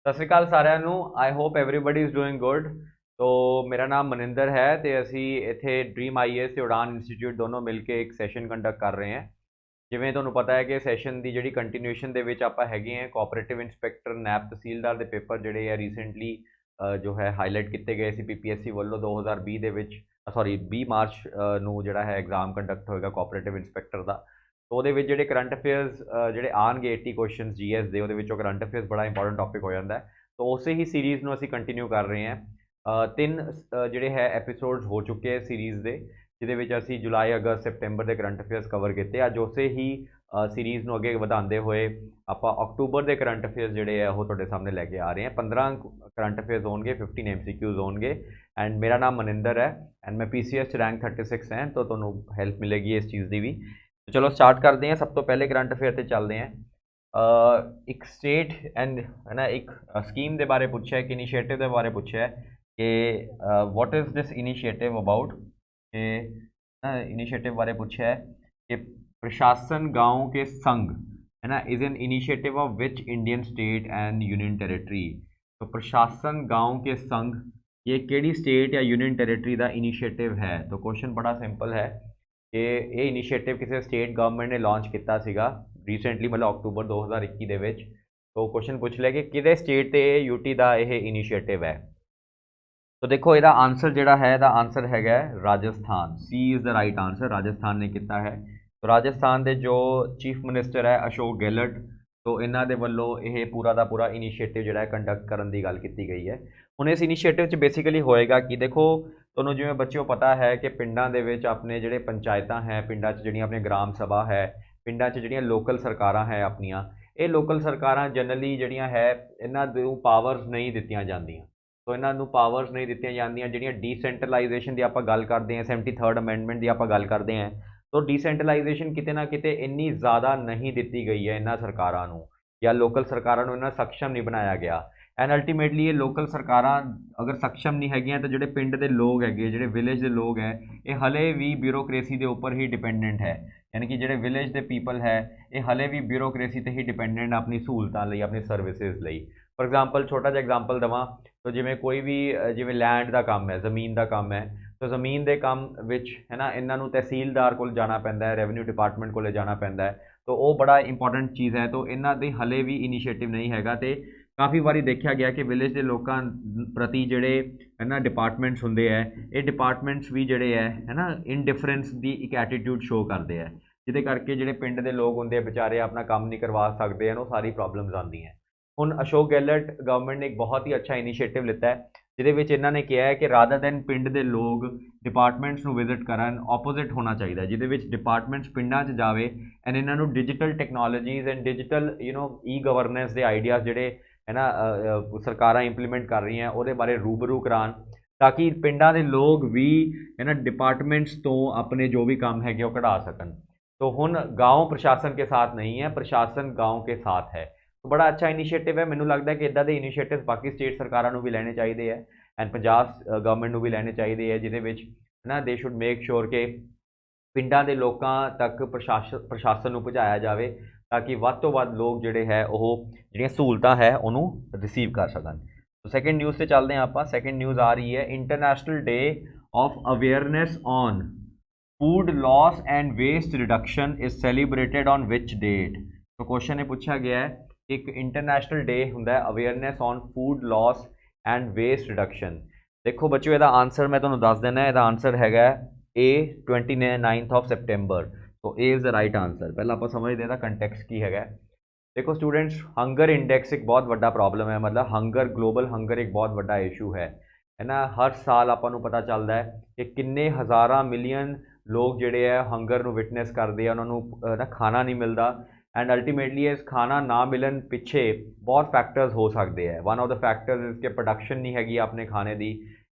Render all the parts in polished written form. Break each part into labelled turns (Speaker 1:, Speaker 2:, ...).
Speaker 1: ਸਤਿ ਸ਼੍ਰੀ ਅਕਾਲ ਸਾਰਿਆਂ ਨੂੰ। I hope everybody is doing good. ਤੋ ਮੇਰਾ ਨਾਮ ਮਨਿੰਦਰ ਹੈ ਤੇ ਅਸੀਂ ਇੱਥੇ ਡ੍ਰੀਮ ਆਈਏਐਸ ਤੇ ਉਡਾਨ ਇੰਸਟੀਚਿਊਟ ਦੋਨੋਂ ਮਿਲ ਕੇ ਇੱਕ ਸੈਸ਼ਨ ਕੰਡਕਟ ਕਰ ਰਹੇ ਹਾਂ। ਜਿਵੇਂ ਤੁਹਾਨੂੰ ਪਤਾ ਹੈ ਕਿ ਸੈਸ਼ਨ ਦੀ ਜਿਹੜੀ ਕੰਟੀਨਿਊਸ਼ਨ ਦੇ ਵਿੱਚ ਆਪਾਂ ਹੈਗੇ ਹਾਂ, ਕੋਆਪਰੇਟਿਵ ਇੰਸਪੈਕਟਰ ਨੈਬ ਤਹਿਸੀਲਦਾਰ ਦੇ ਪੇਪਰ ਜਿਹੜੇ ਆ ਰੀਸੈਂਟਲੀ ਜੋ ਹੈ ਹਾਈਲਾਈਟ ਕੀਤੇ ਗਏ ਸੀ ਪੀਪੀਐਸਸੀ ਵੱਲੋਂ 2020 ਦੇ ਵਿੱਚ, ਸੌਰੀ 20 ਮਾਰਚ ਨੂੰ ਜਿਹੜਾ ਹੈ ਐਗਜ਼ਾਮ ਕੰਡਕਟ ਹੋਏਗਾ ਕੋਆਪਰੇਟਿਵ ਇੰਸਪੈਕਟਰ ਦਾ। तो वो ਜਿਹੜੇ ਕਰੰਟ ਅਫੇਅਰਸ ਜਿਹੜੇ ਆਣਗੇ 80 ਕੁਐਸਚਨਸ ਜੀਐਸ ਦੇ, ਉਹਦੇ ਵਿੱਚੋਂ ਕਰੰਟ ਅਫੇਅਰਸ ਬੜਾ ਇੰਪੋਰਟੈਂਟ ਟੌਪਿਕ ਹੋ ਜਾਂਦਾ ਹੈ। तो ਉਸੇ ਹੀ ਸੀਰੀਜ਼ ਨੂੰ ਅਸੀਂ ਕੰਟੀਨਿਊ ਕਰ ਰਹੇ ਹਾਂ। ਤਿੰਨ ਜਿਹੜੇ ਹੈ ਐਪੀਸੋਡਸ ਹੋ ਚੁੱਕੇ ਹੈ ਸੀਰੀਜ਼ ਦੇ, ਜਿਹਦੇ ਵਿੱਚ ਅਸੀਂ ਜੁਲਾਈ, ਅਗਸਤ, ਸੈਪਟੈਂਬਰ ਦੇ ਕਰੰਟ ਅਫੇਅਰਸ ਕਵਰ ਕੀਤੇ। ਅੱਜ ਉਸੇ ਹੀ ਸੀਰੀਜ਼ ਨੂੰ ਅੱਗੇ ਵਧਾਉਂਦੇ ਹੋਏ ਆਪਾਂ ਅਕਤੂਬਰ ਦੇ ਕਰੰਟ ਅਫੇਅਰਸ ਜਿਹੜੇ ਆ ਉਹ ਤੁਹਾਡੇ ਸਾਹਮਣੇ ਲੈ ਕੇ ਆ ਰਹੇ ਹਾਂ। 15 ਕਰੰਟ ਅਫੇਅਰਸ ਹੋਣਗੇ, 15 MCQs ਹੋਣਗੇ। ਐਂਡ ਮੇਰਾ ਨਾਮ ਮਨਿੰਦਰ ਹੈ ਐਂਡ ਮੈਂ PCS 'ਚ ਰੈਂਕ 36 ਹੈ, ਤਾਂ ਤੁਹਾਨੂੰ ਹੈਲਪ ਮਿਲੇਗੀ ਇਸ ਚੀਜ਼ ਦੀ ਵੀ। तो चलो स्टार्ट करते हैं। सब तो पहले करंट अफेयर से चलते हैं। एक स्टेट एंड है ना, एक स्कीम के बारे पूछा है, एक इनिशिएटिव के बारे पूछा है कि what is this initiative about, कि इनिशिएटिव बारे पूछा है कि प्रशासन गांव के संग है ना is an initiative of which Indian state and union territory. तो प्रशासन गांव के संग ये केड़ी स्टेट या यूनियन टेरेटरी का इनिशिएटिव है। तो क्वेश्चन बड़ा सिंपल है कि ये इनिशिएटिव किसी स्टेट गवर्नमेंट ने लॉन्च किया सीगा रीसेंटली, मतलब अक्टूबर 2021 ਦੇ ਵਿੱਚ। तो क्वेश्चन पूछ लिया कि किधे स्टेट ਤੇ यूटी ਦਾ ਇਹ इनिशिएटिव है। तो देखो ਇਹਦਾ आंसर ਜਿਹੜਾ ਹੈ, ਇਹਦਾ आंसर हैगा Rajasthan. C is the right answer, Rajasthan ने किया है। तो राजस्थान के जो चीफ मिनिस्टर है अशोक गहलोत, तो इन्हों के वालों ये पूरा का पूरा इनिशिएटिव जो है कंडक्ट करने की गल की गई है। हुण इस इनिशिएटिव बेसिकली होएगा कि देखो ਤੁਹਾਨੂੰ ਜਿਵੇਂ ਬੱਚਿਓ ਪਤਾ ਹੈ ਕਿ ਪਿੰਡਾਂ ਦੇ ਵਿੱਚ ਆਪਣੇ ਜਿਹੜੇ ਪੰਚਾਇਤਾਂ ਹੈ, ਪਿੰਡਾਂ 'ਚ ਜਿਹੜੀਆਂ ਆਪਣੀਆਂ ਗ੍ਰਾਮ ਸਭਾ ਹੈ, ਪਿੰਡਾਂ 'ਚ ਜਿਹੜੀਆਂ ਲੋਕਲ ਸਰਕਾਰਾਂ ਹੈ ਆਪਣੀਆਂ, ਇਹ ਲੋਕਲ ਸਰਕਾਰਾਂ ਜਨਰਲੀ ਜਿਹੜੀਆਂ ਹੈ ਇਹਨਾਂ ਨੂੰ ਪਾਵਰਸ ਨਹੀਂ ਦਿੱਤੀਆਂ ਜਾਂਦੀਆਂ। ਸੋ ਇਹਨਾਂ ਨੂੰ ਪਾਵਰਸ ਨਹੀਂ ਦਿੱਤੀਆਂ ਜਾਂਦੀਆਂ। ਜਿਹੜੀਆਂ ਡੀਸੈਂਟਰਲਾਈਜੇਸ਼ਨ ਦੀ ਆਪਾਂ ਗੱਲ ਕਰਦੇ ਹਾਂ, 73rd ਅਮੈਂਡਮੈਂਟ ਦੀ ਆਪਾਂ ਗੱਲ ਕਰਦੇ ਹਾਂ, तो ਡੀਸੈਂਟਰਲਾਈਜੇਸ਼ਨ ਕਿਤੇ ਨਾ ਕਿਤੇ ਇੰਨੀ ਜ਼ਿਆਦਾ ਨਹੀਂ ਦਿੱਤੀ ਗਈ ਹੈ ਇਹਨਾਂ ਸਰਕਾਰਾਂ ਨੂੰ, ਜਾਂ ਲੋਕਲ ਸਰਕਾਰਾਂ ਨੂੰ ਇਹਨਾਂ ਸક્ષਮ ਨਹੀਂ ਬਣਾਇਆ ਗਿਆ। ਐਂਡ ਅਲਟੀਮੇਟਲੀ ਇਹ ਲੋਕਲ ਸਰਕਾਰਾਂ ਅਗਰ ਸક્ષਮ ਨਹੀਂ ਹੈਗੀਆਂ ਤਾਂ ਜਿਹੜੇ ਪਿੰਡ ਦੇ ਲੋਕ ਹੈਗੇ, ਜਿਹੜੇ ਵਿਲੇਜ ਦੇ ਲੋਕ ਹੈ, ਇਹ ਹਲੇ ਵੀ ਬਿਊਰੋਕ੍ਰੇਸੀ ਦੇ ਉੱਪਰ ਹੀ ਡਿਪੈਂਡੈਂਟ ਹੈ। ਯਾਨੀ ਕਿ ਜਿਹੜੇ ਵਿਲੇਜ ਦੇ ਪੀਪਲ ਹੈ ਇਹ ਹਲੇ ਵੀ ਬਿਊਰੋਕ੍ਰੇਸੀ ਤੇ ਹੀ ਡਿਪੈਂਡੈਂਟ ਆਪਣੀ ਸਹੂਲਤਾਂ ਲਈ, ਆਪਣੀ ਸਰਵਿਸਿਜ਼ ਲਈ। ਫॉर एग्जांपल छोटा जिहा एग्जांपल देवां तो जिवें कोई भी जिवें लैंड का काम है, ज़मीन का काम है, तो ज़मीन के काम विच है ना इन्हां नूं तहसीलदार कोल जाना पैंदा है, रेवन्यू डिपार्टमेंट कोले जाना पैंदा है। तो वो बड़ा इंपॉर्टेंट चीज़ है। तो इन्हां दे हले भी इनिशिएटिव नहीं हैगा। तो काफ़ी बारी देखा गया कि विलेज के लोगों प्रति जोड़े है ना डिपार्टमेंट्स होंगे है, ये डिपार्टमेंट्स भी जोड़े है ना इनडिफरेंस की एक एटीट्यूड शो करते हैं, जिहदे करके जोड़े पिंड के लोग होंगे बेचारे अपना काम नहीं करवा सकते हैं, वो सारी प्रॉब्लम्स आती हैं। हुण अशोक गहलोत गवर्नमेंट ने एक बहुत ही अच्छा इनिशिएटिव लिता है, जिहदे विच इन्हां ने कहा है कि रादर दैन पिंड के लोग डिपार्टमेंट्स नूं विजिट करन, ऑपोजिट होना चाहिए, जिहदे विच डिपार्टमेंट्स पिंडां 'च जावे एंड इन्हां नूं digital technologies and digital e governance के आइडियाज़ जिहड़े है ना सरकारां इंप्लीमेंट कर रही हैं ਉਹਦੇ बारे रूबरू करान, ताकि पिंडां के लोग भी है ना डिपार्टमेंट्स तो अपने जो भी काम है वो कढ़ा सकन। तो हुण गाँव प्रशासन के साथ नहीं है, प्रशासन गाँव के साथ है। तो बड़ा अच्छा इनिशिएटिव है। मैनूं लगता है कि इदां दे इनिशिएटिव बाकी स्टेट सरकारां नूं भी लैणे चाहिए है एंड पंजाब गवर्नमेंट नूं भी लैणे चाहिए है, जिहदे विच है ना दे शुड मेक श्योर कि पिंडां दे लोकां तक प्रशासन नूं पहुँचाया जाए, ताकि वध तो वध लोग जोड़े है वो जिहड़ियां सहूलतां है उन्होंने रिसीव कर सकन। तो सैकेंड न्यूज़ से चलते हैं आप। सैकेंड न्यूज़ आ रही है, international day of awareness on food loss and waste reduction is celebrated on which date. तो क्वेश्चन ने पूछा गया है, एक इंटरनेशनल डे हुंदा है awareness on food loss and waste reduction. देखो बच्चों इसका आंसर मैं तुहानूं दस देना, इसका आंसर हैगा ए 29 सितंबर। तो A is the right answer. पहले आप समझते हैं कंटैक्ट की है। देखो स्टूडेंट्स, हंगर इंडेक्स एक बहुत बड़ा प्रॉब्लम है, मतलब हंगर, ग्लोबल हंगर एक बहुत बड़ा इशू है ना। हर साल आपां पता चलता है कि किन्ने हज़ारां मिलियन लोग जोड़े है हंगर नूं विटनेस करते हैं, उन्होंने ना खाना नहीं मिलता एंड अल्टीमेटली इस खाना ना मिलन पिछे बहुत फैक्टर्स हो सकते हैं। वन ऑफ द फैक्टर्स इसके प्रोडक्शन नहीं हैगी अपने खाने की।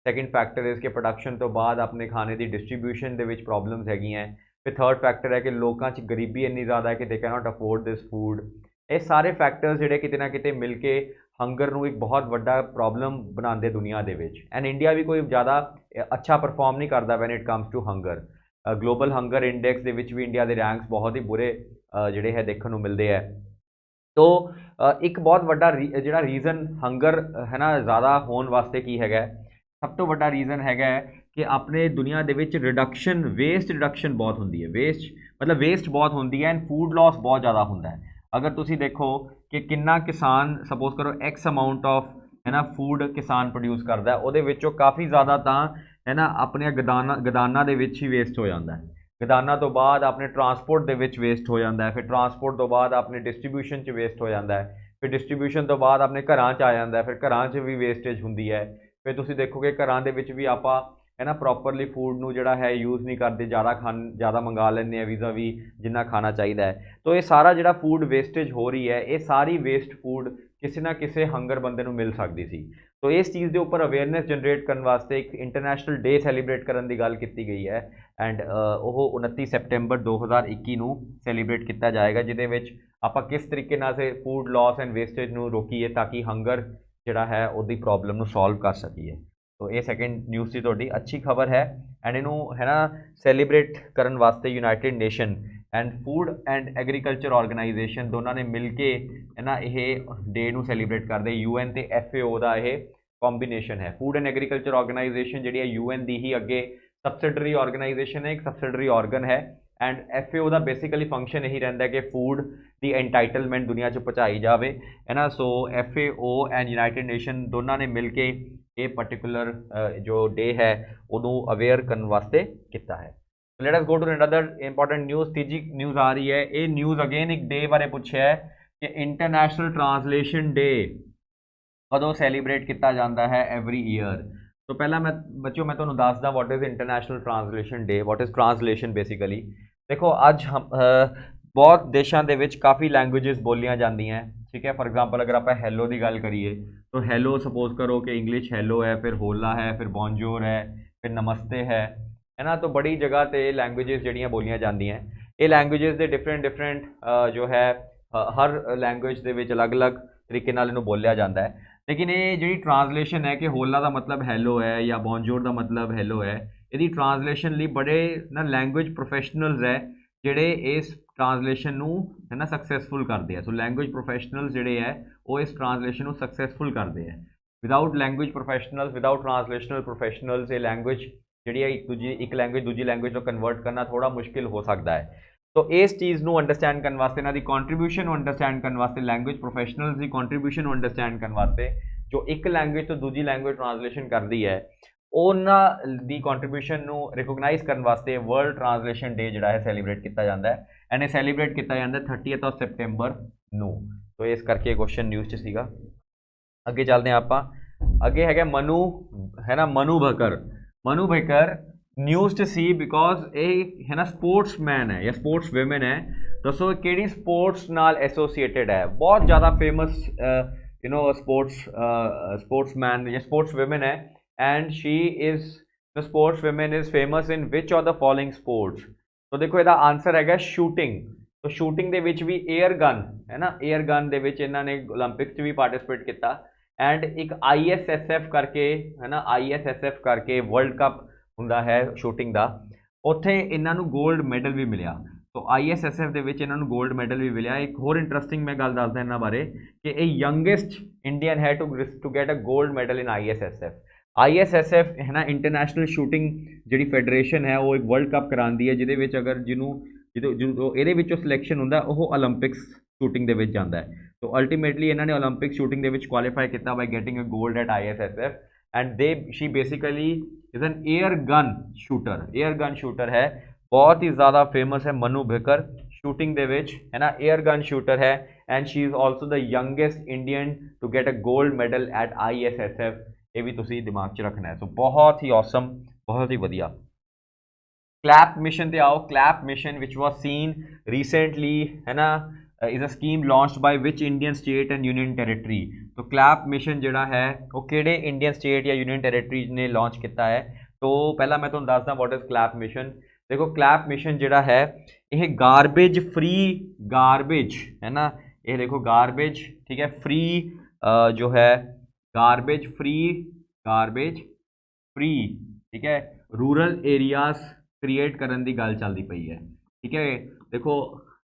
Speaker 1: सैकेंड फैक्टर इसके प्रोडक्शन तो बाद अपने खाने की डिस्ट्रीब्यूशन के प्रॉब्लम्स हैगियां। फिर थर्ड फैक्टर है कि लोगों च गरीबी इन्नी ज़्यादा है कि they can not afford this food. ये सारे फैक्टर्स जोड़े किते ना किते मिल के हंगर नूं एक बहुत बड़ा प्रॉब्लम बनाते दुनिया के विच। एंड इंडिया भी कोई ज़्यादा अच्छा परफॉर्म नहीं करता when it comes to hunger. Global hunger index के भी इंडिया के रैंक्स बहुत ही बुरे जोड़े है देखने को मिलते हैं। तो एक बहुत ਵੱਡਾ ਜਿਹੜਾ ਰੀਜ਼ਨ ਹੰਗਰ ਹੈ ਨਾ ਜ਼ਿਆਦਾ ਹੋਣ ਵਾਸਤੇ ਕੀ ਹੈਗਾ, ਸਭ ਤੋਂ ਵੱਡਾ ਰੀਜ਼ਨ ਹੈਗਾ ਕਿ ਆਪਣੇ ਦੁਨੀਆ ਦੇ ਵਿੱਚ ਰਿਡਕਸ਼ਨ, ਵੇਸਟ ਰਿਡਕਸ਼ਨ ਬਹੁਤ ਹੁੰਦੀ ਹੈ। ਵੇਸਟ ਬਹੁਤ ਹੁੰਦੀ ਹੈ ਐਂਡ ਫੂਡ ਲੋਸ ਬਹੁਤ ਜ਼ਿਆਦਾ ਹੁੰਦਾ ਹੈ। ਅਗਰ ਤੁਸੀਂ ਦੇਖੋ ਕਿ ਕਿੰਨਾ ਕਿਸਾਨ, ਸਪੋਜ਼ ਕਰੋ ਐਕਸ ਅਮਾਊਂਟ ਆਫ ਹੈ ਨਾ ਫੂਡ ਕਿਸਾਨ ਪ੍ਰੋਡਿਊਸ ਕਰਦਾ, ਉਹਦੇ ਵਿੱਚੋਂ ਕਾਫੀ ਜ਼ਿਆਦਾ ਤਾਂ ਹੈ ਨਾ ਆਪਣੀਆਂ ਗਦਾਨਾਂ ਦੇ ਵਿੱਚ ਹੀ ਵੇਸਟ ਹੋ ਜਾਂਦਾ ਹੈ। ਗਦਾਨਾਂ ਤੋਂ ਬਾਅਦ ਆਪਣੇ ਟਰਾਂਸਪੋਰਟ ਦੇ ਵਿੱਚ ਵੇਸਟ ਹੋ ਜਾਂਦਾ ਹੈ, ਫਿਰ ਟਰਾਂਸਪੋਰਟ ਤੋਂ ਬਾਅਦ ਆਪਣੇ ਡਿਸਟ੍ਰੀਬਿਊਸ਼ਨ 'ਚ ਵੇਸਟ ਹੋ ਜਾਂਦਾ ਹੈ, ਫਿਰ ਡਿਸਟ੍ਰੀਬਿਊਸ਼ਨ ਤੋਂ ਬਾਅਦ ਆਪਣੇ ਘਰਾਂ 'ਚ ਆ ਜਾਂਦਾ ਹੈ, ਫਿਰ ਘਰਾਂ 'ਚ ਵੀ ਵੇਸਟੇਜ ਹੁੰਦੀ ਹੈ। ਫਿਰ ਤੁਸੀਂ ਦੇਖੋਗੇ ਘਰਾਂ ਦੇ ਵਿੱਚ ਵੀ ਆਪਾਂ ਹੈ ਨਾ ਪ੍ਰੋਪਰਲੀ ਫੂਡ ਨੂੰ ਜਿਹੜਾ ਹੈ ਯੂਜ਼ ਨਹੀਂ ਕਰਦੇ, ਜ਼ਿਆਦਾ ਮੰਗਾ ਲੈਂਦੇ ਆ ਵੀਜ਼ਾ ਵੀ ਜਿੰਨਾ ਖਾਣਾ ਚਾਹੀਦਾ ਹੈ। तो ये सारा ਜਿਹੜਾ ਫੂਡ ਵੇਸਟੇਜ ਹੋ ਰਹੀ ਹੈ, ਇਹ ਸਾਰੀ ਵੇਸਟ ਫੂਡ ਕਿਸੇ ਨਾ ਕਿਸੇ ਹੰਗਰ ਬੰਦੇ ਨੂੰ ਮਿਲ ਸਕਦੀ ਸੀ। तो ਇਸ ਚੀਜ਼ ਦੇ ਉੱਪਰ ਅਵੇਅਰਨੈਸ ਜਨਰੇਟ ਕਰਨ ਵਾਸਤੇ ਇੱਕ ਇੰਟਰਨੈਸ਼ਨਲ ਡੇ ਸੈਲੀਬ੍ਰੇਟ ਕਰਨ ਦੀ ਗੱਲ ਕੀਤੀ ਗਈ ਹੈ ਐਂਡ ਉਹ 29 ਸੈਪਟੈਂਬਰ 2021 ਨੂੰ ਸੈਲੀਬ੍ਰੇਟ ਕੀਤਾ ਜਾਏਗਾ, ਜਿਹਦੇ ਵਿੱਚ ਆਪਾਂ ਕਿਸ ਤਰੀਕੇ ਨਾਲ ਸੇ ਫੂਡ ਲਾਸ ਐਂਡ ਵੇਸਟੇਜ ਨੂੰ ਰੋਕੀਏ ਤਾਂ ਕਿ ਹੰਗਰ ਜਿਹੜਾ ਹੈ ਉਹਦੀ ਪ੍ਰੋਬਲਮ ਨੂੰ ਸੋਲਵ ਕਰ ਸਕੀਏ। तो ये सेकेंड न्यूज़ की थोड़ी अच्छी खबर है एंड इनू है ना सैलीब्रेट करने वास्ते United Nation and Food and Agriculture Organization दोनों ने मिल के है ना ये डे नू सैलीब्रेट करते, UN ते FAO का ये कॉम्बीनेशन है। फूड एंड एग्रीकल्चर ऑर्गेनाइजेशन जी UN की ही अगे सबसिडरी ऑर्गेनाइजेशन है, एक सबसिडरी ऑर्गन है एंड FAO का बेसिकली फंक्शन यही रहता है कि फूड की एंटाइटलमेंट दुनिया च पहुँचाई जाए है ना। सो FAO एंड यूनाइटेड नेशन दोनों ने मिल के ये पर्टिकुलर जो डे है उन्हों अवेयर करने वास्ते किया है। Let us go to another important news. तीजी न्यूज़ आ रही है, ये न्यूज़ अगेन एक डे बारे पूछा है कि इंटरनेशनल ट्रांसलेशन डे कदों सैलीब्रेट किया जाता है एवरी ईयर। तो पहला मैं बच्चों मैं तुहानूं दसदा what is international translation day, what is translation basically. देखो अज हम बहुत देशों के विच काफ़ी लैंग्वेजेस बोलियां जांदियां, ठीक है। फॉर एग्जाम्पल अगर आप हैलो की गल करिए तो हैलो सपोज करो कि इंग्लिश हैलो है, फिर होला है, फिर बॉन्जोर है, फिर नमस्ते है ना। तो बड़ी जगह पे लैंग्वेजेस जड़ियाँ बोलियां जांदियां, ये लैंग्वेजेस के डिफरेंट जो है हर लैंग्वेज के विच अलग अलग तरीके नाल इहनूं बोलिया जाता है। लेकिन ये जी ट्रांसलेशन है कि होला का मतलब हैलो है या बॉन्जोर का मतलब हैलो है, यदि ट्रांसलेशन लिए बड़े ना लैंग्वेज प्रोफैशनल्स है ਜਿਹੜੇ ਇਸ ट्रांसलेशन ਨੂੰ है ना सक्सैसफुल करते हैं। सो लैंग्वेज प्रोफैशनल्स ਜਿਹੜੇ है वो इस ट्रांसलेशन ਨੂੰ सक्सैसफुल करते हैं। विदाउट लैंग्वेज प्रोफैशनल्स, विदाउट ट्रांसलेशनल प्रोफैशनल्स ये लैंग्वेज ਜਿਹੜੀ है एक लैंग्वेज दूजी लैंग्वेज को कन्वर्ट करना थोड़ा मुश्किल हो सकता है। तो इस चीज़ ਨੂੰ अंडरस्टैंड करने वास्ते, इन्हां दी कंट्रीब्यूशन ਨੂੰ अंडरस्टैंड करने वास्ते, लैंग्वेज प्रोफैशनल्स की कंट्रीब्यूशन ਨੂੰ अंडरस्टैंड करने वास्ते जो एक लैंग्वेज तो दूजी लैंग्वेज ट्रांसलेशन करती है उन्हां दी कंट्रीब्यूशन ਨੂੰ रिकोगनाइज करने वास्ते वर्ल्ड ट्रांसलेशन डे जिहड़ा है सैलीब्रेट किया जाता है एंड ये सैलीब्रेट किया जाता है 30 ऑफ सितंबर ਨੂੰ। तो इस करके क्वेश्चन न्यूज़ च सीगा। अगे चलते हैं आप, अगे है मनु है ना, मनु भकर न्यूज़ च सी बिकॉज ये है ना स्पोर्ट्समैन है या स्पोर्ट्स विमेन है। दसो किहड़ी स्पोर्ट्स नाल एसोसीएटेड है, बहुत ज़्यादा फेमस यू नो स्पोर्ट्समैन या स्पोर्ट्स विमेन है and she is the sports women is famous in which of the following sports. तो देखो इसका आंसर है शूटिंग। तो शूटिंग के विच भी एयर गन है ना, एयर गन के विच इन्होंने ओलंपिक्स भी पार्टिसिपेट किया एंड एक ISSF करके है ना, ISSF करके वर्ल्ड कप हुंदा है शूटिंग का, उत्थे इन्हों गोल्ड मैडल भी मिलिया। तो ISSF के विच इन्हों गोल्ड मैडल भी मिलिया। एक होर इंटरस्टिंग मैं गल दसदा इन्हां बारे कि ये यंगेस्ट इंडियन है to get a gold medal in ISSF है ना, इंटरनेशनल शूटिंग जी फैडरेशन है वो एक वर्ल्ड कप कराती है जिहदे विच अगर जिन्हों ये सिलेक्शन होंदा वो ओलंपिक्स शूटिंग दे विच जांदा है। तो अल्टीमेटली इन्होंने ओलंपिक शूटिंग दे विच क्वालीफाई किया by getting a gold eight ISSF and she basically is an air gun shooter है, बहुत ही ज़्यादा फेमस है मनु भकर शूटिंग दे विच है ना, एयर गन शूटर है and she is also the youngest Indian to get a gold medal at ISSF। ये भी तुसी दिमाग च रखना है। तो बहुत ही ऑसम, बहुत ही वधिया। क्लैप मिशन ते आओ। Clap mission which was seen recently है ना is a scheme launched by which Indian state and union territory. तो क्लैप मिशन जिहड़ा है वो किहड़े इंडियन स्टेट या यूनियन टेरेटरी ने लॉन्च किया है। तो पहला मैं तुहानूं दसदा व्हाट इज़ क्लैप मिशन। देखो क्लैप मिशन जिहड़ा है ये गारबेज फ्री, गारबेज है ना, ये देखो गारबेज ठीक है फ्री जो है गारबेज फ्री ठीक है रूरल एरियाज क्रिएट करने की गल चलती पई है, ठीक है। देखो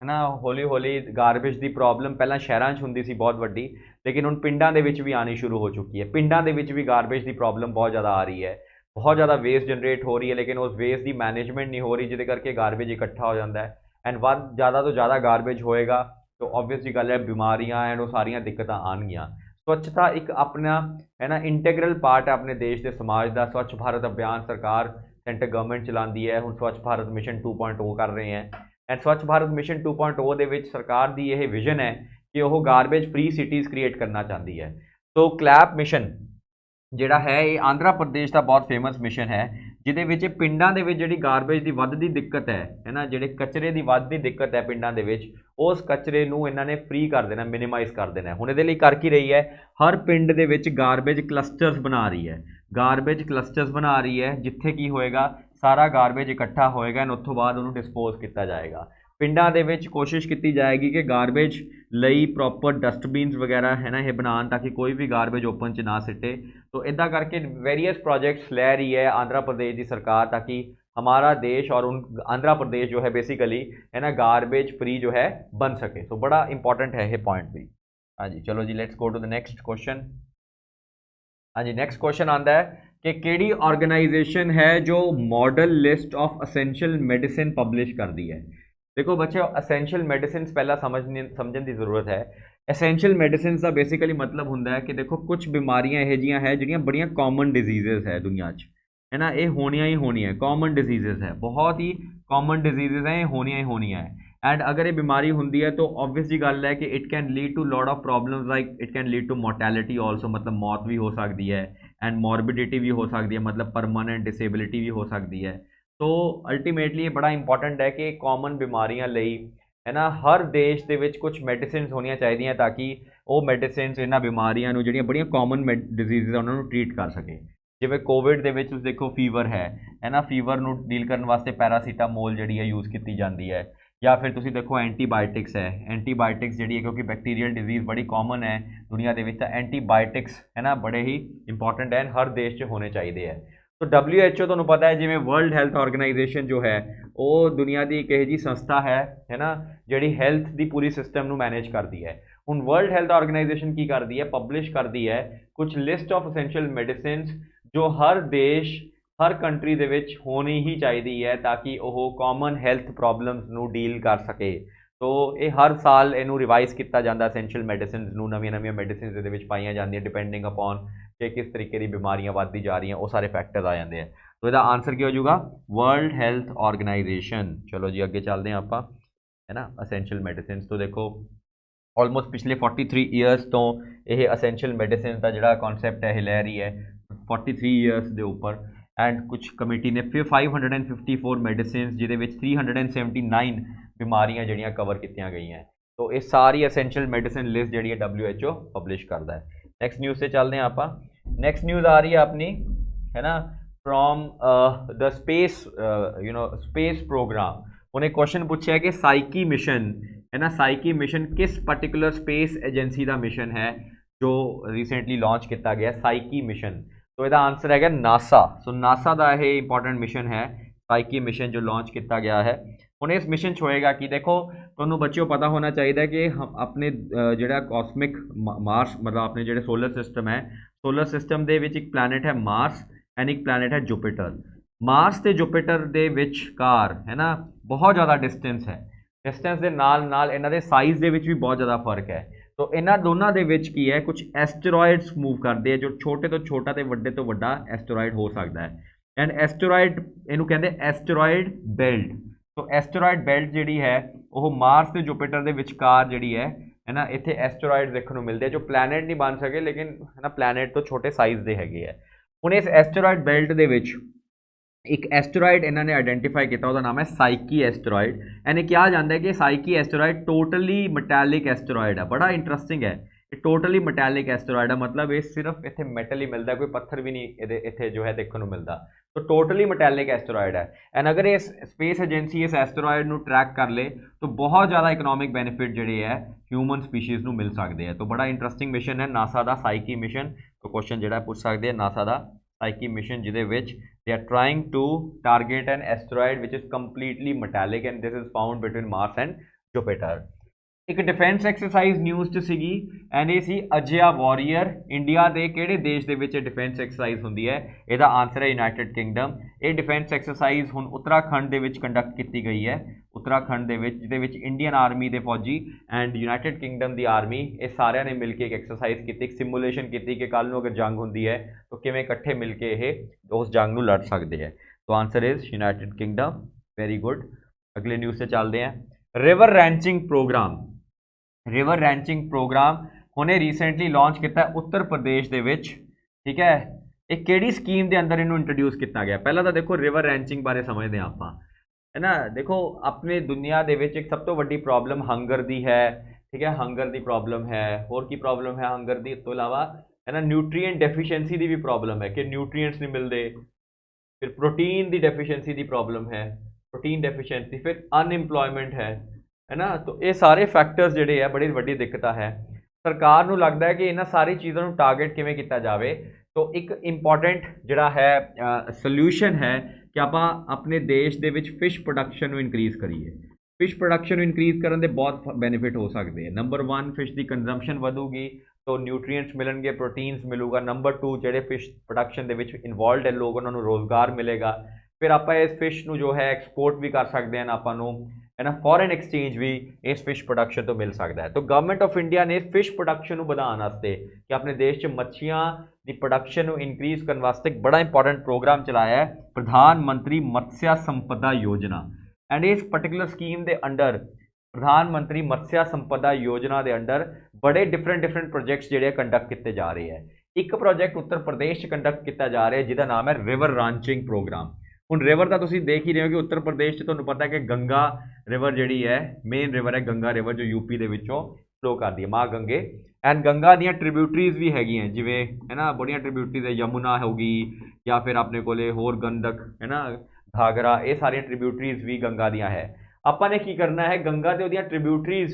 Speaker 1: है ना, हौली हौली गारबेज की प्रॉब्लम पहला शहरों 'ਚ ਹੁੰਦੀ ਸੀ बहुत ਵੱਡੀ, लेकिन ਹੁਣ ਪਿੰਡਾਂ ਦੇ ਵਿੱਚ ਵੀ ਆਣੀ ਸ਼ੁਰੂ ਹੋ ਚੁੱਕੀ ਹੈ। ਪਿੰਡਾਂ ਦੇ ਵਿੱਚ ਵੀ गारबेज की प्रॉब्लम बहुत ज़्यादा आ रही है, बहुत ज़्यादा वेस्ट जनरेट हो रही है, लेकिन उस वेस्ट की मैनेजमेंट नहीं हो रही, जिहदे करके गारबेज इकट्ठा हो जाता है। एंड वध ज़्यादा तो ज़्यादा गारबेज होएगा तो ऑब्वियस जी गल है, बीमारियां एंड वो सारिया दिक्कतां आउणगियां। स्वच्छता एक अपना है ना इंटैग्रल पार्ट है अपने देश के समाज का। स्वच्छ भारत अभियान सरकार सेंटर गवर्नमेंट चलाती है, हुण स्वच्छ भारत मिशन 2.0 कर रहे हैं। एंड स्वच्छ भारत मिशन 2.0 दे विच सरकार की यह विजन है कि वह गारबेज फ्री सिटीज़ क्रिएट करना चाहती है। तो क्लैप मिशन ਜਿਹੜਾ ਹੈ ਇਹ ਆਂਧਰਾ ਪ੍ਰਦੇਸ਼ ਦਾ ਬਹੁਤ ਫੇਮਸ ਮਿਸ਼ਨ ਹੈ, ਜਿਹਦੇ ਵਿੱਚ ਪਿੰਡਾਂ ਦੇ ਵਿੱਚ ਜਿਹੜੀ ਗਾਰਬੇਜ ਦੀ ਵੱਧਦੀ ਦਿੱਕਤ ਹੈ ਨਾ, ਜਿਹੜੇ ਕਚਰੇ ਦੀ ਵੱਧਦੀ ਦਿੱਕਤ ਹੈ ਪਿੰਡਾਂ ਦੇ ਵਿੱਚ, ਉਸ ਕਚਰੇ ਨੂੰ ਇਹਨਾਂ ਨੇ ਫ੍ਰੀ ਕਰ ਦੇਣਾ, ਮਿਨੀਮਾਈਜ਼ ਕਰ ਦੇਣਾ। ਹੁਣ ਇਹਦੇ ਲਈ ਕਰ ਕੀ ਰਹੀ ਹੈ, ਹਰ ਪਿੰਡ ਦੇ ਵਿੱਚ ਗਾਰਬੇਜ ਕਲਸਟਰਸ ਬਣਾ ਰਹੀ ਹੈ, ਗਾਰਬੇਜ ਕਲਸਟਰਸ ਬਣਾ ਰਹੀ ਹੈ, ਜਿੱਥੇ ਕੀ ਹੋਏਗਾ, ਸਾਰਾ ਗਾਰਬੇਜ ਇਕੱਠਾ ਹੋਏਗਾ ਐਂਡ ਉਸ ਤੋਂ ਬਾਅਦ ਉਹਨੂੰ ਡਿਸਪੋਜ਼ ਕੀਤਾ ਜਾਏਗਾ। ਪਿੰਡਾਂ ਦੇ ਵਿੱਚ ਕੋਸ਼ਿਸ਼ ਕੀਤੀ ਜਾਏਗੀ ਕਿ ਗਾਰਬੇਜ ਲਈ ਪ੍ਰੋਪਰ ਡਸਟਬਿਨਸ ਵਗੈरह है ना ये बनान, ताकि कोई भी गारबेज ओपन च ना सिटे। तो इदा करके वेरीअस प्रोजेक्ट्स लै रही है आंध्र प्रदेश की सरकार, ताकि हमारा देश और उन आंध्र प्रदेश जो है बेसिकली है ना गारबेज फ्री जो है बन सके। तो बड़ा इंपॉर्टेंट है ये पॉइंट भी। हाँ जी, चलो जी let's go to the next question. हाँ जी, नेक्स्ट क्वेश्चन आता है कि केड़ी ऑर्गेनाइजेशन है जो model list of essential medicine publish कर दी है। देखो बच्चों, असेंशियल मेडिसिन पहला समझने की जरूरत है। एसेंशियल मेडिसिन का बेसिकली मतलब होंदा है कि देखो कुछ बीमारियां यह जिहियां है जिहड़ियां बड़ियां कॉमन डिजीजेज है दुनिया है ना, ये होनियां ही होनियां, कॉमन डिजीजेज है, बहुत ही कॉमन डिजीजेज है, ये होनियां ही होनियां है। एंड अगर ये बीमारी होंदी है तो ऑब्वियस जी गल है कि it can lead to lot of problems, like it can lead to mortality also, मतलब मौत भी हो सकती है, एंड मॉर्बिडिटी भी हो सकती है, मतलब परमानेंट डिसेबिलिटी भी हो सकती है। तो अल्टीमेटली ये बड़ा इंपॉर्टेंट है कि कॉमन बीमारियां लई है ना हर देश के विच कुछ मैडिसिन होनी चाहिए, ताकि वो मैडिसिन इन्होंने बीमारियां जो बड़िया कॉमन डिजीज़ उन्होंने ट्रीट कर सके। जिवें कोविड दे विच देखो फीवर है ना, फीवर नूं डील करने वास्ते पैरासीटामोल जी है यूज़ की जाती है, या फिर तुसीं देखो एंटीबायोटिक्स है, एंटीबायोटिक्स जी है क्योंकि बैक्टीरियल डिजीज़ बड़ी कॉमन है दुनिया के, तो एंटीबायोटिक्स है ना बड़े ही इंपॉर्टेंट है, हर देश च होने चाहिए है। तो WHO तुहानूं पता है जिवें वर्ल्ड हैल्थ ऑर्गेनाइजेशन जो है वो दुनिया की एक यह जी संस्था है ना जिहड़ी हैल्थ की पूरी सिस्टम नूं मैनेज करती है। हुण वर्ल्ड हैल्थ ऑर्गेनाइजेशन की करती है, पब्लिश करती है कुछ लिस्ट ऑफ असेंशियल मेडिसिन जो हर देश हर कंट्री दे विच होनी ही चाहिए है, ताकि वह कॉमन हैल्थ प्रॉब्लम्स नूं डील कर सके। तो ये हर साल इनू रिवाइज़ किया जाता, असेंशियल मेडिसिन नवीं नवीं मेडिसिन ये पाई जाती डिपेंडिंग अपॉन कि किस तरीके की बीमारियां बढ़ती जा रही हैं, वो सारे फैक्टर्स आ जाते हैं। तो इसका आंसर क्या हो जाएगा, वर्ल्ड हेल्थ ऑर्गेनाइजेशन। चलो जी अगे चलते हैं आप, है ना असेंशियल मेडिसिन। तो देखो ऑलमोस्ट पिछले 43 ईयर्स तो यह असेंशियल मेडिसिन का जोड़ा कॉन्सैप्ट है लै रही है 43 ईयर्स के उपर। एंड कुछ कमेटी ने फिर 554 मेडिसिन जिहदे 379 बीमारियां जिहड़ियां कवर की गई हैं। तो ये सारी असेंशियल मेडिसिन लिस्ट जी WHO पब्लिश करता है। नैक्सट न्यूज़ से चलते हैं आप। नैक्सट न्यूज़ आ रही है अपनी है ना from the space space program. उन्हें क्वेश्चन पूछा है कि साइकी मिशन है ना, साइकी मिशन किस पर्टिकुलर स्पेस एजेंसी का मिशन है जो रिसेंटली लॉन्च किया गया, साइकी मिशन। तो इसका आंसर है नासा। सो नासा का यह इंपॉर्टेंट मिशन है, साइकी मिशन जो लॉन्च किया गया है। उन्हें इस मिशन च होएगा कि देखो तुहानूं बच्चों पता होना चाहिए कि हम अपने जोड़ा कॉस्मिक मार्स मतलब अपने जोड़े सोलर सिस्टम है, सोलर सिस्टम के एक प्लैनेट है मार्स एंड एक प्लैनेट है जुपिटर। मार्स तो जुपिटर के विचकार है ना बहुत ज़्यादा डिस्टेंस है, डिस्टेंस के नाल नाल इन्हां दे साइज़ दे विच भी बहुत ज़्यादा फर्क है। तो इन्हां दोनों के विच की है कुछ एस्टेरॉयड्स मूव करते हैं जो छोटे तो छोटा तो वड्डे तो वड्डा एस्टेरॉयड हो सकता है। एंड एस्टेरॉयड इनू कहते एस्टेरॉयड बेल्ट। तो एस्टेरॉयड बेल्ट जी है वो मार्स ते जुपिटर के विचकार जी है ना, इत्थे एस्टेरॉयड देखने को मिलते हैं जो प्लैनेट नहीं बन सके, लेकिन है ना प्लैनेट तो छोटे साइज़ के है। हुण इस एस्टेरॉयड बेल्ट के एक एस्टेरॉयड इन्होंने आइडेंटिफाई किया, उसका नाम है साइकी एस्टेरॉयड। एंड कहा जाता है कि साइकी एस्टेरॉयड टोटली मैटैलिक एस्टेरॉयड है, बड़ा इंटरस्टिंग है। टोटली मैटैलिक एस्टेरॉयड है, मतलब ये सिर्फ इतने मैटल ही मिलता, कोई पत्थर भी नहीं इतने जो है देखने को मिलता। तो टोटली मैटैलिक एस्टेरॉयड है। एंड अगर ये स्पेस एजेंसी इस एस्टेरॉयड को ट्रैक कर ले तो बहुत ज़्यादा इकोनॉमिक बेनिफिट जोड़े है ह्यूमन स्पीशीज़ को मिल सकते हैं। तो बड़ा इंटरस्टिंग मिशन है नासा का साइकी मिशन। तो क्वेश्चन जोड़ा पूछ सकते हैं नासा का साइकी मिशन जिहदे विच they are trying to target an asteroid which is completely metallic and this is found between Mars and Jupiter. ਇੱਕ ਡਿਫੈਂਸ ਐਕਸਰਸਾਈਜ਼ ਨਿਊਜ਼ 'ਚ ਸੀਗੀ ਐਂਡ ਇਹ ਸੀ ਅਜਿਹਾ ਵਾਰੀਅਰ। ਇੰਡੀਆ ਦੇ ਕਿਹੜੇ ਦੇਸ਼ ਦੇ ਵਿੱਚ ਡਿਫੈਂਸ ਐਕਸਰਸਾਈਜ਼ ਹੁੰਦੀ ਹੈ? ਇਹਦਾ ਆਨਸਰ ਹੈ ਯੂਨਾਈਟਿਡ ਕਿੰਗਡਮ। ਇਹ ਡਿਫੈਂਸ ਐਕਸਰਸਾਈਜ਼ ਹੁਣ ਉੱਤਰਾਖੰਡ ਦੇ ਵਿੱਚ ਕੰਡਕਟ ਕੀਤੀ ਗਈ ਹੈ, ਉੱਤਰਾਖੰਡ ਦੇ ਵਿੱਚ, ਜਿਹਦੇ ਵਿੱਚ ਇੰਡੀਅਨ ਆਰਮੀ ਦੇ ਫੌਜੀ and United Kingdom the army, ਇਹ ਸਾਰਿਆਂ ਨੇ ਮਿਲ ਕੇ ਇੱਕ ਐਕਸਰਸਾਈਜ਼ ਕੀਤੀ, ਇੱਕ ਸਿਮੂਲੇਸ਼ਨ ਕੀਤੀ ਕਿ ਕੱਲ੍ਹ ਨੂੰ ਅਗਰ ਜੰਗ ਹੁੰਦੀ ਹੈ ਤਾਂ ਕਿਵੇਂ ਇਕੱਠੇ ਮਿਲ ਕੇ ਇਹ ਉਸ ਜੰਗ ਨੂੰ ਲੜ ਸਕਦੇ ਹੈ। तो answer is United Kingdom. Very good. अगले न्यूज़ से चलते हैं। River ranching program, river ranching program हुणे रिसेंटली लॉन्च किया उत्तर प्रदेश दे विच, ठीक है। एक केड़ी स्कीम के अंदर इनू इंट्रोड्यूस किया गया? पहला तो देखो रिवर रैंचिंग बारे समझते हैं आप, है ना। देखो अपने दुनिया दे विच एक सब तो वड्डी प्रॉब्लम हंगर दी है, ठीक है, हंगर दी प्रॉब्लम है। होर की प्रॉब्लम है हंगर दी तो इलावा, है ना, न्यूट्रीएंट डेफिशिएंसी की भी प्रॉब्लम है कि न्यूट्रीएंट्स नहीं मिलते। फिर प्रोटीन की डेफिशिएंसी की प्रॉब्लम है, प्रोटीन डेफिशिएंसी, फिर अनएम्प्लॉयमेंट है ना। तो ये सारे फैक्टर्स जिहड़े है बड़ी वड्डी दिक्कत है। सरकार नूं लगदा है कि इन्हां सारी चीज़ों नूं टारगेट किवें कीता जावे। तो एक इंपॉर्टेंट जिहड़ा है सोल्यूशन है कि आपां अपने देश दे विच फिश प्रोडक्शन नूं इनक्रीज़ करिए। फिश प्रोडक्शन नूं इनक्रीज़ करन दे बहुत बेनीफिट हो सकते हैं। नंबर 1 फिश की कंजम्पशन वधूगी तो न्यूट्रीएंट्स मिलणगे, प्रोटीन्स मिलूगा। नंबर 2 ਜਿਹੜੇ ਫਿਸ਼ ਪ੍ਰੋਡਕਸ਼ਨ ਦੇ ਵਿੱਚ ਇਨਵੋਲਵਡ ਹੈ ਲੋਕ, ਉਹਨਾਂ ਨੂੰ ਰੋਜ਼ਗਾਰ ਮਿਲੇਗਾ। ਫਿਰ ਆਪਾਂ ਇਸ ਫਿਸ਼ ਨੂੰ ਜੋ ਹੈ ਐਕਸਪੋਰਟ ਵੀ ਕਰ ਸਕਦੇ ਹਨ, ਆਪਾਂ ਨੂੰ, ਹੈ ਨਾ, ਫੋਰਨ ਐਕਸਚੇਂਜ ਵੀ ਇਸ ਫਿਸ਼ ਪ੍ਰੋਡਕਸ਼ਨ ਤੋਂ ਮਿਲ ਸਕਦਾ ਹੈ। ਤਾਂ ਗਵਰਨਮੈਂਟ ਆਫ ਇੰਡੀਆ ਨੇ ਫਿਸ਼ ਪ੍ਰੋਡਕਸ਼ਨ ਨੂੰ ਵਧਾਉਣ ਵਾਸਤੇ ਕਿ ਆਪਣੇ ਦੇਸ਼ 'ਚ ਮੱਛੀਆਂ ਦੀ ਪ੍ਰੋਡਕਸ਼ਨ ਨੂੰ ਇਨਕਰੀਜ਼ ਕਰਨ ਵਾਸਤੇ ਇੱਕ ਬੜਾ ਇੰਪੋਰਟੈਂਟ ਪ੍ਰੋਗਰਾਮ ਚਲਾਇਆ ਹੈ, ਪ੍ਰਧਾਨ ਮੰਤਰੀ ਮਤਸਿਆ ਸੰਪਦਾ ਯੋਜਨਾ। ਐਂਡ ਇਸ ਪਰਟੀਕੂਲਰ ਸਕੀਮ ਦੇ ਅੰਡਰ, प्रधानमंत्री मत्स्य संपदा योजना के अंडर बड़े डिफरेंट प्रोजेक्ट्स जिहड़े कंडक्ट किए जा रहे हैं। एक प्रोजेक्ट उत्तर प्रदेश कंडक्ट किया जा रहा है जिसका नाम है रिवर रैंचिंग प्रोग्राम। हुण रिवर का तुसीं देख ही रहे हो कि उत्तर प्रदेश च तुहानूं पता है कि गंगा रिवर जिहड़ी है मेन रिवर है, गंगा रिवर जो यूपी के विचों फ्लो करती है, माँ गंगे। एंड गंगा दीयां ट्रिब्यूटरीज भी हैगियां जिवें, है ना, बड़ियां ट्रिब्यूटरीज है, यमुना होगी या फिर अपने कोले होर गंदक, है ना, घाघरा, ये सारियां ट्रिब्यूटरीज भी गंगा दीयां है। ਆਪਾਂ ने की करना है गंगा ਤੇ ਉਹਦੀਆਂ ट्रिब्यूटरीज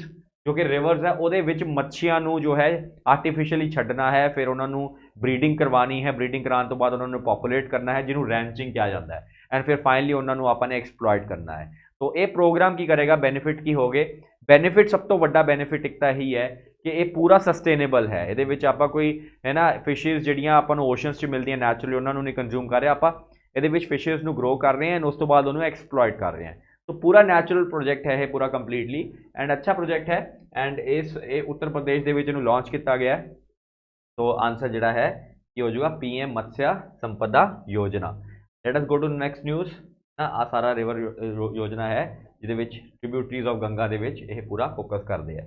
Speaker 1: जो कि रिवर्स है ਉਹਦੇ ਵਿੱਚ ਮੱਛੀਆਂ ਨੂੰ जो है आर्टिफिशियली ਛੱਡਣਾ है, फिर ਉਹਨਾਂ ਨੂੰ ब्रीडिंग करवानी है, ब्रीडिंग कराने तो बाद उन्होंने पॉपुलेट करना है जिन्होंने रैंचिंग किया जाता है, एंड फिर फाइनली उन्होंने आपने एक्सप्लॉइट करना है। तो ये प्रोग्राम की करेगा, बेनीफिट की हो गए। बेनीफिट सब तो वड्डा बेनीफिट एक तो ही है कि ये पूरा सस्टेनेबल है। ये आप कोई, है ना, फिशिज जिहड़ियां आपां नूं ओशनस च मिलदियां नैचुरली उन्होंने नहीं कंज्यूम कर रहे, आप ये फिशिज नूं ग्रो कर रहे हैं, उस तो बाद उन्होंने एक्सप्लॉइट कर रहे हैं। तो पूरा नैचुरल प्रोजेक्ट है ये पूरा कंप्लीटली, एंड अच्छा प्रोजेक्ट है। एंड इस उत्तर प्रदेश के विच इहनूं लॉन्च किया गया है। तो आंसर जिहड़ा है ये हो जाएगा PM मत्स्य संपदा योजना। Let us go to next news. आ सारा रिवर योजना है जिहदे विच ट्रिब्यूटरीज ऑफ गंगा दे विच ये पूरा फोकस करते हैं।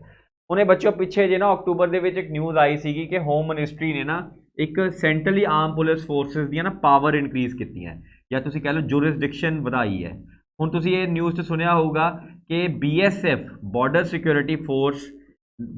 Speaker 1: उन्हें बच्चों पिछे जे ना अक्तूबर के एक न्यूज़ आई सी कि होम मिनिस्ट्री ने ना एक सेंट्रली आर्म पुलिस फोर्सिस दी ना पावर इनक्रीज़ की है, या तुसीं कह लो जुरिसडिक्शन वधाई है। हुण तुसीं ये न्यूज़ तो सुनिया होगा कि BSF बॉर्डर सिक्योरिटी फोर्स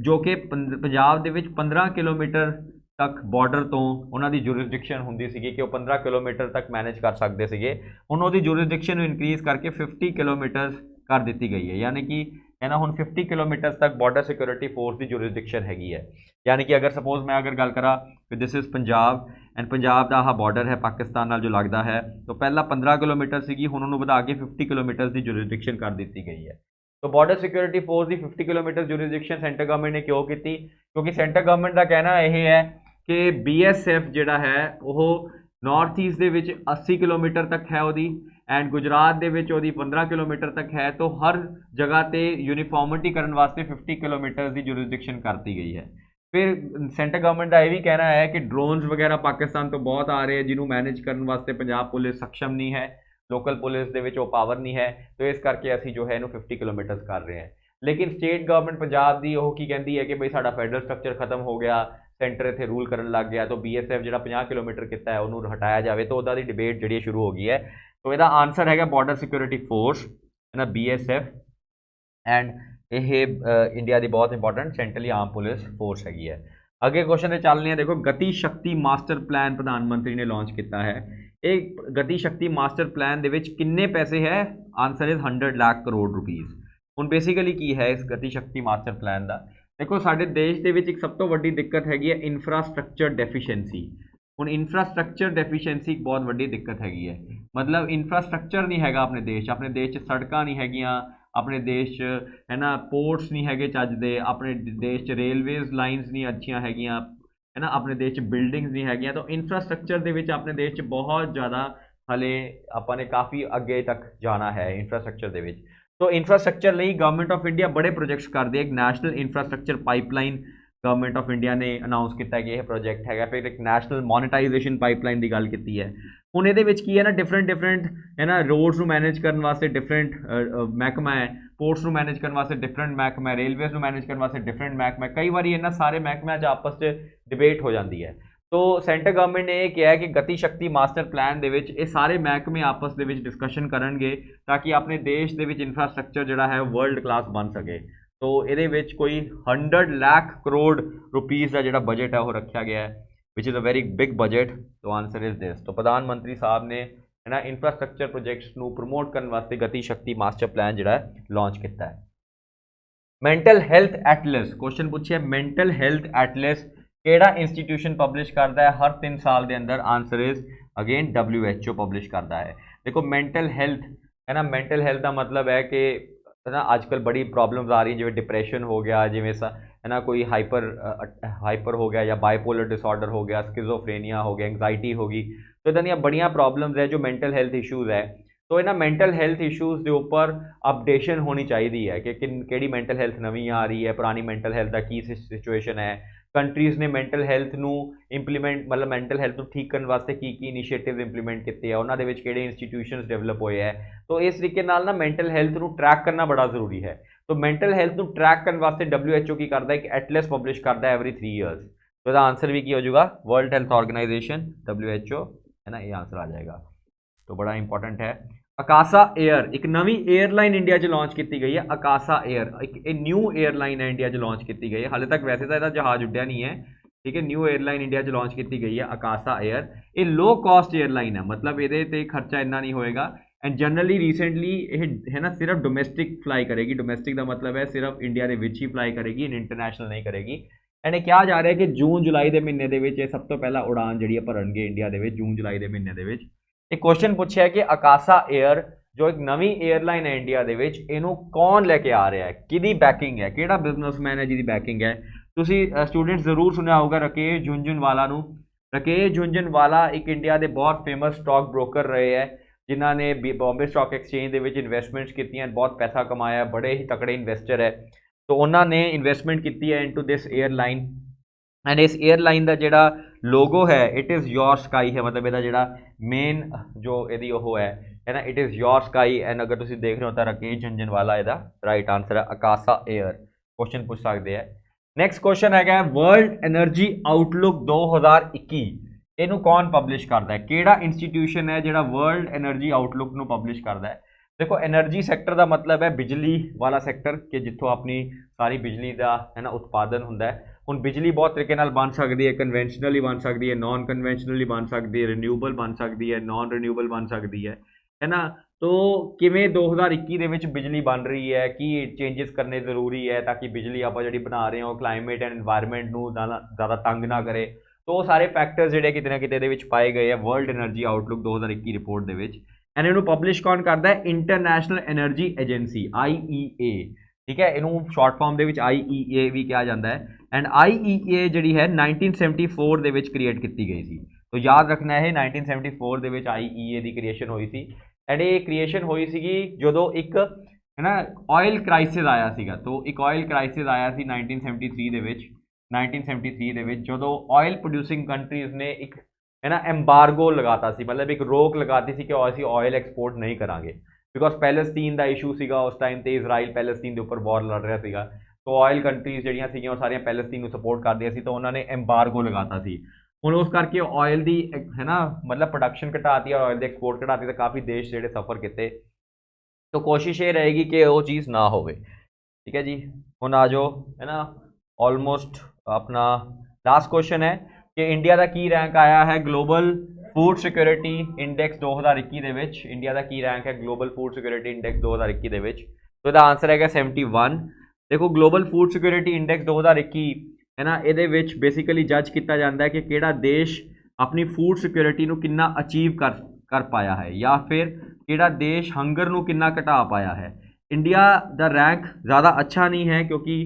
Speaker 1: जो कि पंजाब दे विच 15 किलोमीटर तक बॉर्डर तो उन्होंने जुरिसडिक्शन होंदी सी कि 15 किलोमीटर तक मैनेज कर सकते थे, हुण उहदी जुरिसडिक्शन इनक्रीज़ करके 50 किलोमीटर कर दी गई है। यानी कि, है ना, हुण 50 किलोमीटर तक बॉर्डर सिक्योरिटी फोर्स की जुरिसडिक्शन हैगी है। यानी कि अगर सपोज मैं अगर गल करा कि this is Punjab and Punjab का आह बॉर्डर है पाकिस्तान नाल जो लगता है, तो पहला 15 किलोमीटर सी, हुण उहनूं वधा के 50 किलोमीटर की जुरिसडिक्शन कर दी गई है। तो बॉर्डर सिक्योरिटी फोर्स की 50 किलोमीटर जुरिसडिक्शन सेंटर गवर्नमेंट ने क्यों की? क्योंकि सेंटर गवर्नमेंट का कहना यह है कि BSF जिहड़ा है वो नॉर्थ ईस्ट दे विच 80 किलोमीटर तक है वही, एंड गुजरात दे विच वही 15 किलोमीटर तक है। तो हर जगह पर यूनीफॉर्मिटी करने वास्ते 50 किलोमीटर की जुरिसडिक्शन करती गई है। फिर सेंटर गवर्नमेंट का यह भी कहना है कि ड्रोन्स वगैरह पाकिस्तान तो बहुत आ रहे हैं जिन्होंने मैनेज करने वास्ते पंजाब पुलिस सक्षम नहीं है, लोकल पुलिस दे विच वो पावर नहीं है, तो इस करके असी जो है इनू 50 किलोमीटर कर रहे हैं। लेकिन स्टेट गवर्नमेंट पंजाब की वो की कहती है कि भाई साडा फैडरल स्ट्रक्चर खत्म हो गया, सेंटर इत्थे रूल करन लग गया, तो BSF जो 50 किलोमीटर किया है उन्होंने हटाया जाए, तो उहदा दी डिबेट जी शुरू हो गई है। तो इसका आंसर है बॉर्डर सिक्योरिटी फोर्स, है ना, BSF, एंड ये इंडिया की बहुत important centrally arm police force हैगी है। अगे क्वेश्चन चल रहे हैं, देखो गति शक्ति मास्टर प्लान प्रधानमंत्री ने लॉन्च किया है। एक गति शक्ति मास्टर प्लान दे विच किन्ने पैसे है? Answer is 100 lakh crore rupees. हुण बेसिकली की है इस गति शक्ति मास्टर प्लान का? देखो साडे देश दे विच एक सब तो वड्डी दिक्कत हैगी है इंफ्रास्ट्रक्चर डेफिशिएंसी। हुण इंफ्रास्ट्रक्चर डेफिशिएंसी एक बहुत वड्डी दिक्कत हैगी है, मतलब इंफ्रास्ट्रक्चर नहीं हैगा अपने देश च सड़कां नहीं हैगियां, अपने देश है ना पोर्ट्स नहीं है ਚੱਜ ਦੇ, अपने देश रेलवेज लाइनस नहीं अच्छियां हैगियां है ना, अपने देश बिल्डिंग्स नहीं हैगियां। तो इंफ्रास्ट्रक्चर ਦੇ ਵਿੱਚ अपने देश 'ਚ बहुत ज़्यादा ਹਲੇ ਆਪਾਂ ਨੇ ਕਾफ़ੀ ਅੱਗੇ ਤੱਕ ਜਾਣਾ ਹੈ ਇੰਫਰਾਸਟ੍ਰਕਚਰ ਦੇ ਵਿੱਚ। तो इंफ्रास्ट्रक्चर ਲਈ गवर्नमेंट ऑफ इंडिया बड़े प्रोजेक्ट्स करती है। एक national infrastructure pipeline government of India ने अनाउंस किया कि यह प्रोजेक्ट है। फिर एक नैशनल मोनेटाइजेशन पाइपलाइन की गल की है। ਹੁਣ ਇਹਦੇ ਵਿੱਚ ਕੀ ਹੈ ਨਾ डिफरेंट है ना रोड्स ਨੂੰ मैनेज करने वास्ते डिफरेंट महकमा है, पोर्ट्स ਨੂੰ मैनेज करने वास्ते डिफरेंट महकमा है, रेलवेज ਨੂੰ मैनेज करने वास्ते डिफरेंट महकमा है। कई बार ਇਹਨਾਂ ਸਾਰੇ महकमों 'ਚ आपस 'ਚ डिबेट हो जाती है। तो सेंटर गवर्नमेंट ने यह किया है कि गति शक्ति मास्टर प्लान दे विच ये सारे महकमे आपस दे विच डिस्कशन करनगे ताकि अपने देश दे विच इंफ्रास्ट्रक्चर जिहड़ा है वर्ल्ड क्लास बन सके। तो ये विच कोई 100 लाख करोड़ रुपीज़ का जिहड़ा बजट है वो रखा गया है, which is a very big budget. तो आंसर इज दिस। तो प्रधानमंत्री साहब ने है ना इंफ्रास्ट्रक्चर प्रोजेक्ट्स नू प्रमोट करने वास्ते गति शक्ति मास्टर प्लान जिहड़ा लॉन्च किया है। मैंटल हैल्थ एटलस क्वेश्चन पूछे, मैंटल हैल्थ एटलस केड़ा इंस्टीट्यूशन पब्लिश करता है हर 3 साल के अंदर? Answer is again WHO publish करता है। देखो मेंटल हेल्थ है ना, मेंटल हेल्थ का मतलब है कि है ना आजकल बड़ी प्रॉब्लम्स आ रही जिवें डिप्रेशन हो गया, जिवें है ना कोई हाइपर हो गया या बाइपोलर डिसऑर्डर हो गया, स्किज़ोफ्रेनिया हो गया, एंगजाइटी होगी। तो इदां दियां बड़ियां प्रॉब्लम्स है जो मेंटल हेल्थ इशूज़ है। तो इन्हां मेंटल हेल्थ इशूज़ के उपर अपडेशन होनी चाहिए है कि किहड़ी मेंटल हेल्थ नवीं आ रही है, पुरानी मेंटल हेल्थ का की सिचुएशन है। कंट्रीज़ ने मेंटल हेल्थ नू इंप्लीमेंट मतलब मेंटल हेल्थ को ठीक करने वास्ते की इनीशिएटिव इंप्लीमेंट किए हैं, उन्होंने विच किहड़े इंस्टीट्यूशनस डेवलप हुए हैं। तो इस तरीके नाल ना मेंटल हेल्थ को ट्रैक करना बड़ा जरूरी है। तो मेंटल हेल्थ को ट्रैक करने वास्ते WHO की करता है कि एटलस पब्लिश करता है एवरी 3 ईयर्स। तो इसका आंसर भी की हो जाएगा वर्ल्ड हेल्थ ऑर्गेनाइजेशन WHO है ना, ये आंसर आ जाएगा। तो बड़ा इंपॉर्टेंट है। अकासा एयर एक नवी एयरलाइन इंडिया च लॉन्च की गई है। अकासा एयर एक न्यू एयरलाइन है इंडिया च लॉन्च की गई है। हाले तक वैसे तो यह जहाज उड्या नहीं है, ठीक है। न्यू एयरलाइन इंडिया च लॉन्च की गई है अकासा एयर। ये लो कॉस्ट एयरलाइन है, मतलब ये खर्चा इन्ना नहीं होएगा। एंड जनरली रिसेंटली है ना सिर्फ डोमेस्टिक फ्लाई करेगी। डोमेस्टिक का मतलब है सिर्फ इंडिया के विच ही फ्लाई करेगी, इंटरनेशनल नहीं करेगी। एंड कहा जा रहा है कि जून जुलाई के महीने के सब तो पहला उड़ान जी भरनगे इंडिया के जून जुलाई के महीने। एक क्वेश्चन पूछा है कि अकासा एयर जो एक नवी एयरलाइन है इंडिया के इनू कौन लेके आ रहा है, किहदी बैकिंग है, किहड़ा बिजनेसमैन है जिहदी बैकिंग है। तुसी स्टूडेंट्स जरूर सुनिया होगा राकेश झुंझुनवाला नू। राकेश झुंझुनवाला एक इंडिया के बहुत फेमस स्टॉक ब्रोकर रहे हैं, जिन्हों ने बॉम्बे स्टॉक एक्सचेंज के इन्वेस्टमेंट्स की, बहुत पैसा कमाया, बड़े ही तकड़े इन्वेस्टर है। तो उन्होंने इन्वेस्टमेंट की है इनटू दिस एयरलाइन। एंड इस एयरलाइन का जोड़ा लोगो है इट इज़ योर स्काई है, मतलब यदा जोड़ा मेन जो यदि वो है ना it is your sky. And अगर तुम देख रहे हो तो राकेश झुंझुनवाला यदा राइट आंसर है। अकासा एयर क्वेश्चन पूछ सकते हैं। नैक्सट क्वेश्चन है वर्ल्ड एनर्जी आउटलुक 2021 इनू कौन पब्लिश करता है, किहड़ा इंस्टीट्यूशन है जो वर्ल्ड एनर्जी आउटलुक नू पब्लिश करता है। देखो एनर्जी सैक्टर का मतलब है बिजली वाला सैक्टर कि जितों अपनी सारी बिजली का है ना उत्पादन होंदा है। हुण बिजली बहुत तरीके नाल बन सकती है, कन्वेंशनल ही बन सकती है, नॉन कन्वेंशनल ही बन सकती है, रिन्यूएबल बन सकती है, नॉन रिन्यूएबल बन सकती है ना। तो किवें 2021 दे विच बिजली बन रही है, कि चेंजेस करने जरूरी है ताकि बिजली आप जिहड़ी बना रहे हो क्लाइमेट एंड एनवायरनमेंट नू ज़्यादा तंग ना करे। तो सारे फैक्टर्स जिहड़े किते ना किते दे विच पाए गए हैं world energy outlook 2021 report they which. And इनू पब्लिश कौन करता है, इंटरनेशनल एनर्जी एजेंसी IEA, ठीक है। इनू शॉर्ट फॉर्म दे विच IEA भी कहा जाता है। एंड IEA जिहड़ी है 1974 दे विच क्रिएट की गई थी। तो याद रखना है 1974 दे विच IEA की क्रिएशन हुई थी। एंड ये क्रिएशन हुई सी जो एक है ना ऑयल क्राइसिस आया सीगा। तो एक ऑयल क्राइसिस आया सी 1973 दे विच 1973 दे विच जो ऑयल प्रोड्यूसिंग कंट्रीज़ ने एक है ना एम्बार्गो लगाता सी, मतलब एक रोक लगाती सी कि असीं ऑयल एक्सपोर्ट नहीं करांगे। बिकॉज पैलेस्तीन का इशू सीगा उस टाइम ते इजराइल पैलेस्तीन के उपर वॉर लड़ रहा सीगा। तो ऑयल कंट्रीज़ जिहड़ियां सीगियां सारियां पैलेस्तीन को सपोर्ट करदियां सी, तो उन्होंने एम्बार्गो लगाता सी। हुण उस करके ऑयल की है ना मतलब प्रोडक्शन घटाती और ऑयल के एक्सपोर्ट घटाती, तो काफ़ी देश जिहड़े सफ़र किए। तो कोशिश ये रहेगी कि वो चीज़ ना हो, ठीक है जी। हुण आ जाओ है ना ऑलमोस्ट अपना लास्ट क्वेश्चन है कि इंडिया का की रैंक आया है ग्लोबल फूड सिक्योरिटी इंडेक्स 2021 दे विच। इंडिया का की रैंक है ग्लोबल फूड सिक्योरिटी इंडेक्स 2021 दे विच। तो इसका आंसर है 71। देखो ग्लोबल फूड सिक्योरिटी इंडेक्स 2021 है ना ये बेसिकली जज किया जाता है कि किहड़ा देश अपनी फूड सिक्योरिटी नू कितना अचीव कर पाया है, या फिर किहड़ा देश हंगर नू कितना घटा पाया है। इंडिया दा रैंक ज़्यादा अच्छा नहीं है क्योंकि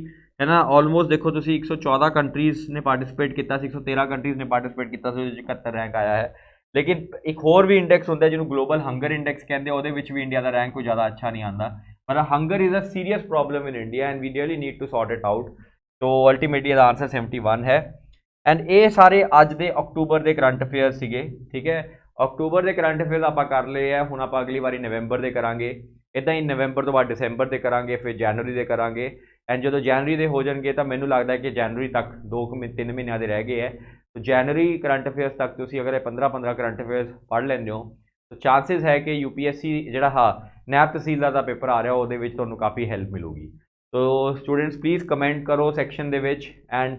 Speaker 1: है ना ऑलमोस्ट देखो तुसी 114 कंट्रीज़ ने पार्टिसिपेट किया 113 कंट्रीज़ ने पार्टिसिपेट किया 71 रैंक आया है। लेकिन एक होर भी इंडेक्स होंदा जिन्होंने ग्लोबल हंगर इंडेक्स कहते हैं, ਉਹਦੇ ਵਿੱਚ भी इंडिया का रैंक कोई ज़्यादा अच्छा नहीं आता। मतलब hunger is a serious problem in India and we really need to sort it out. तो अल्टीमेटली दा आंसर 71 है। एंड ये सारे अज के अक्टूबर के करंट अफेयर सीगे, ठीक है। अक्टूबर के करंट अफेयर आप कर लिए है, हुण आप अगली बारी नवंबर के करांगे, इदा ही नवंबर तो बाद दिसंबर के करांगे, फिर जनवरी के करांगे। एंड जो जनवरी के हो जाएंगे तो मैनू लगता है कि जनवरी तक 2-3 महीनों के रह गए है, तो जनवरी करंट अफेयर्स तक तुम अगर 15-15 करंट अफेयर्स पढ़ लेंगे हो तो चांसिस है कि UPSC जोड़ा हाँ नैब तहसीलदार का पेपर आ रहा है वो काफ़ी हेल्प मिलूगी। तो स्टूडेंट्स प्लीज़ कमेंट करो सैक्शन एंड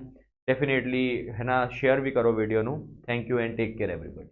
Speaker 1: डेफिनेटली है ना शेयर भी करो वीडियो नू। Thank you and take care everybody.